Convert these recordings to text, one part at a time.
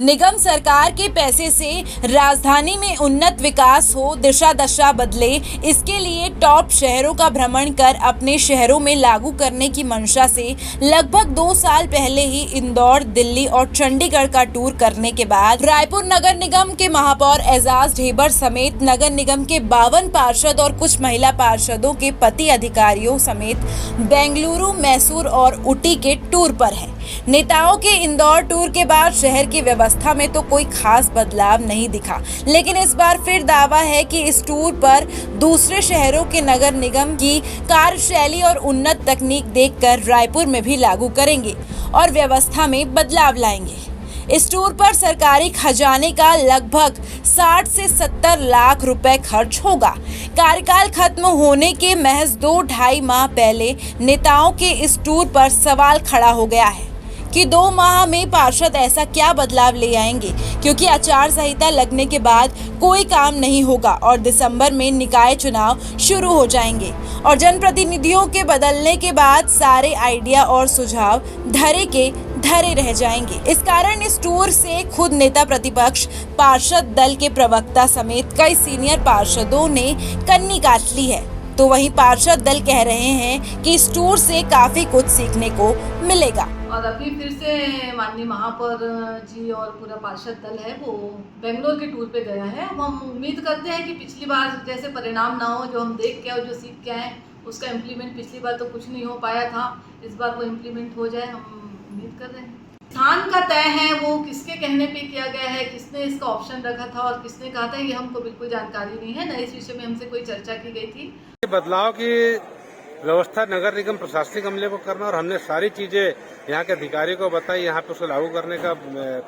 निगम सरकार के पैसे से राजधानी में उन्नत विकास हो, दिशा दशा बदले, इसके लिए टॉप शहरों का भ्रमण कर अपने शहरों में लागू करने की मंशा से लगभग 2 साल पहले ही इंदौर, दिल्ली और चंडीगढ़ का टूर करने के बाद रायपुर नगर निगम के महापौर एजाज ढेबर समेत नगर निगम के 52 पार्षद और कुछ महिला पार्षदों के पति अधिकारियों समेत बेंगलुरु, मैसूर और ऊटी के टूर पर है। नेताओं के इंदौर टूर के बाद शहर की व्यवस्था में तो कोई खास बदलाव नहीं दिखा, लेकिन इस बार फिर दावा है कि इस टूर पर दूसरे शहरों के नगर निगम की कार्यशैली और उन्नत तकनीक देखकर रायपुर में भी लागू करेंगे और व्यवस्था में बदलाव लाएंगे। इस टूर पर सरकारी खजाने का लगभग 60 से 70 लाख रुपए खर्च होगा। कार्यकाल खत्म होने के महज 2-2.5 माह पहले नेताओं के इस टूर पर सवाल खड़ा हो गया है कि 2 माह में पार्षद ऐसा क्या बदलाव ले आएंगे, क्योंकि आचार संहिता लगने के बाद कोई काम नहीं होगा और दिसंबर में निकाय चुनाव शुरू हो जाएंगे और जनप्रतिनिधियों के बदलने के बाद सारे आइडिया और सुझाव धरे के धरे रह जाएंगे। इस कारण इस टूर से खुद नेता प्रतिपक्ष, पार्षद दल के प्रवक्ता समेत कई सीनियर पार्षदों ने कन्नी काट ली है। तो वहीं पार्षद दल कह रहे हैं कि इस टूर से काफी कुछ सीखने को मिलेगा। और अभी फिर से माननीय महापौर जी और पूरा पार्षद दल है वो बेंगलोर के टूर पे गया है। हम उम्मीद करते हैं कि पिछली बार जैसे परिणाम ना हो, जो हम देख के और जो सीख के आए उसका इम्प्लीमेंट पिछली बार तो कुछ नहीं हो पाया था, इस बार वो इम्प्लीमेंट हो जाए, हम उम्मीद कर रहे हैं। स्थान का तय है वो किसके कहने पे किया गया है, किसने इसका ऑप्शन रखा था और किसने कहा था, ये हमको बिल्कुल जानकारी नहीं है, न इस विषय में हमसे कोई चर्चा की गई थी। बदलाव की व्यवस्था नगर निगम प्रशासनिक अमले को करना और हमने सारी चीजें यहाँ के अधिकारियों को बताई, यहाँ पे उसको लागू करने का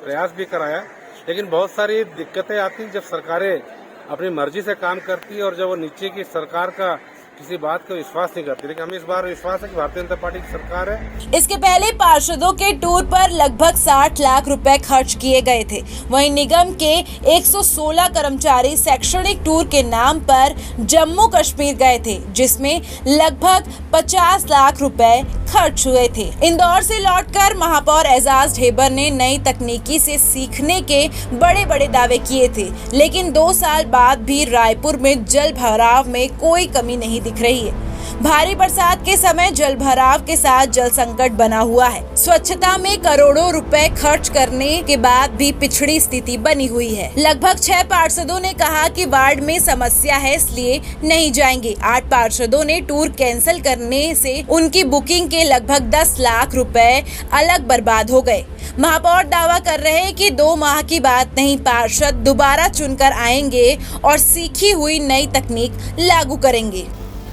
प्रयास भी कराया, लेकिन बहुत सारी दिक्कतें आती जब सरकारें अपनी मर्जी से काम करती है और जब वो नीचे की सरकार का किसी बात को विश्वास नहीं करती। लेकिन हमें इस बार विश्वास है कि भारतीय जनता पार्टी की सरकार है। इसके पहले पार्षदों के टूर पर लगभग 60 लाख रुपए खर्च किए गए थे। वहीं निगम के 116 कर्मचारी शैक्षणिक टूर के नाम पर जम्मू कश्मीर गए थे, जिसमें लगभग 50 लाख रुपए खर्च हुए थे। इंदौर से लौटकर महापौर एजाज ढेबर ने नई तकनीकी से सीखने के बड़े बड़े दावे किए थे, लेकिन 2 साल बाद भी रायपुर में जल भराव में कोई कमी नहीं दिख रही है। भारी बरसात के समय जल भराव के साथ जल संकट बना हुआ है। स्वच्छता में करोड़ों रुपए खर्च करने के बाद भी पिछड़ी स्थिति बनी हुई है। लगभग 6 पार्षदों ने कहा कि वार्ड में समस्या है इसलिए नहीं जाएंगे। 8 पार्षदों ने टूर कैंसिल करने से उनकी बुकिंग के लगभग 10 लाख रुपए अलग बर्बाद हो गए। महापौर दावा कर रहे हैं कि 2 माह की बात नहीं, पार्षद दोबारा चुनकर आएंगे और सीखी हुई नई तकनीक लागू करेंगे।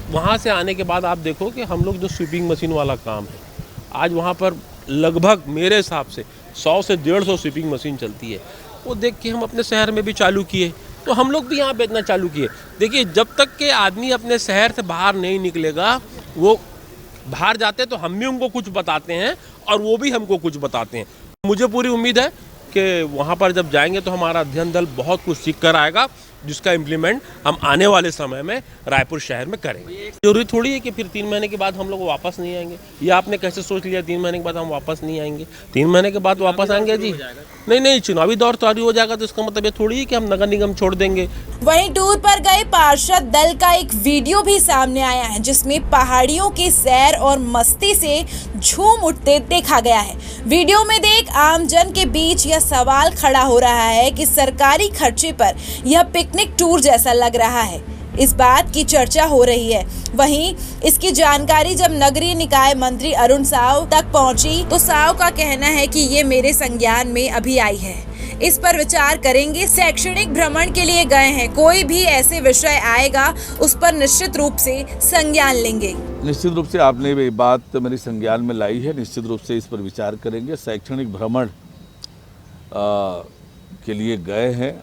वहाँ से आने के बाद आप देखो कि हम लोग जो स्वीपिंग मशीन वाला काम है, आज वहाँ पर लगभग मेरे हिसाब से 100 से 150 स्वीपिंग मशीन चलती है। वो देख के हम अपने शहर में भी चालू किए, तो हम लोग भी यहाँ बेचना चालू किए। देखिए, जब तक के आदमी अपने शहर से बाहर नहीं निकलेगा, वो बाहर जाते तो हम भी उनको कुछ बताते हैं और वो भी हमको कुछ बताते हैं। मुझे पूरी उम्मीद है कि वहाँ पर जब जाएंगे तो हमारा अध्ययन दल बहुत कुछ सीख कर आएगा, जिसका इम्प्लीमेंट हम आने वाले समय में रायपुर शहर में करेंगे। जरूरी थोड़ी है कि फिर 3 महीने के बाद हम लोग वापस नहीं आएंगे। ये आपने कैसे सोच लिया 3 महीने के बाद हम वापस नहीं आएंगे? 3 महीने के बाद वापस आएंगे जी? नहीं, चुनावी दौर चालू हो जाएगा तो इसका मतलब ये थोड़ी है कि हम नगर निगम छोड़ देंगे। वहीं टूर पर गए पार्षद दल का एक वीडियो भी सामने आया है, जिसमें पहाड़ियों की सैर और मस्ती से झूम उठते देखा गया है। वीडियो में देख आमजन के बीच यह सवाल खड़ा हो रहा है कि सरकारी खर्चे पर यह पिकनिक टूर जैसा लग रहा है। इस बात की चर्चा हो रही है। वहीं इसकी जानकारी जब नगरीय निकाय मंत्री अरुण साव तक पहुंची तो साव का कहना है कि ये मेरे संज्ञान में अभी आई है, इस पर विचार करेंगे। शैक्षणिक भ्रमण के लिए गए हैं, कोई भी ऐसे विषय आएगा उस पर निश्चित रूप से संज्ञान लेंगे। निश्चित रूप से आपने ये बात मेरी संज्ञान में लाई है, निश्चित रूप से इस पर विचार करेंगे। शैक्षणिक भ्रमण के लिए गए हैं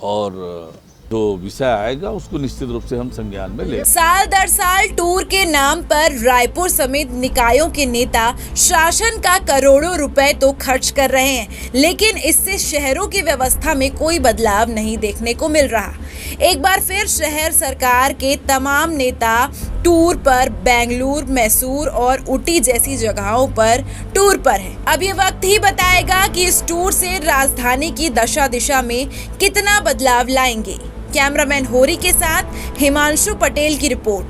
और जो विषय आएगा उसको निश्चित रूप से हम संज्ञान में लेंगे। साल दर साल टूर के नाम पर रायपुर समेत निकायों के नेता शासन का करोड़ों रुपए तो खर्च कर रहे हैं, लेकिन इससे शहरों की व्यवस्था में कोई बदलाव नहीं देखने को मिल रहा। एक बार फिर शहर सरकार के तमाम नेता टूर पर बेंगलुरु, मैसूर और ऊटी जैसी जगहों पर टूर पर हैं। अब ये वक्त ही बताएगा कि इस टूर से राजधानी की दशा दिशा में कितना बदलाव लाएंगे। कैमरामैन होरी के साथ हिमांशु पटेल की रिपोर्ट।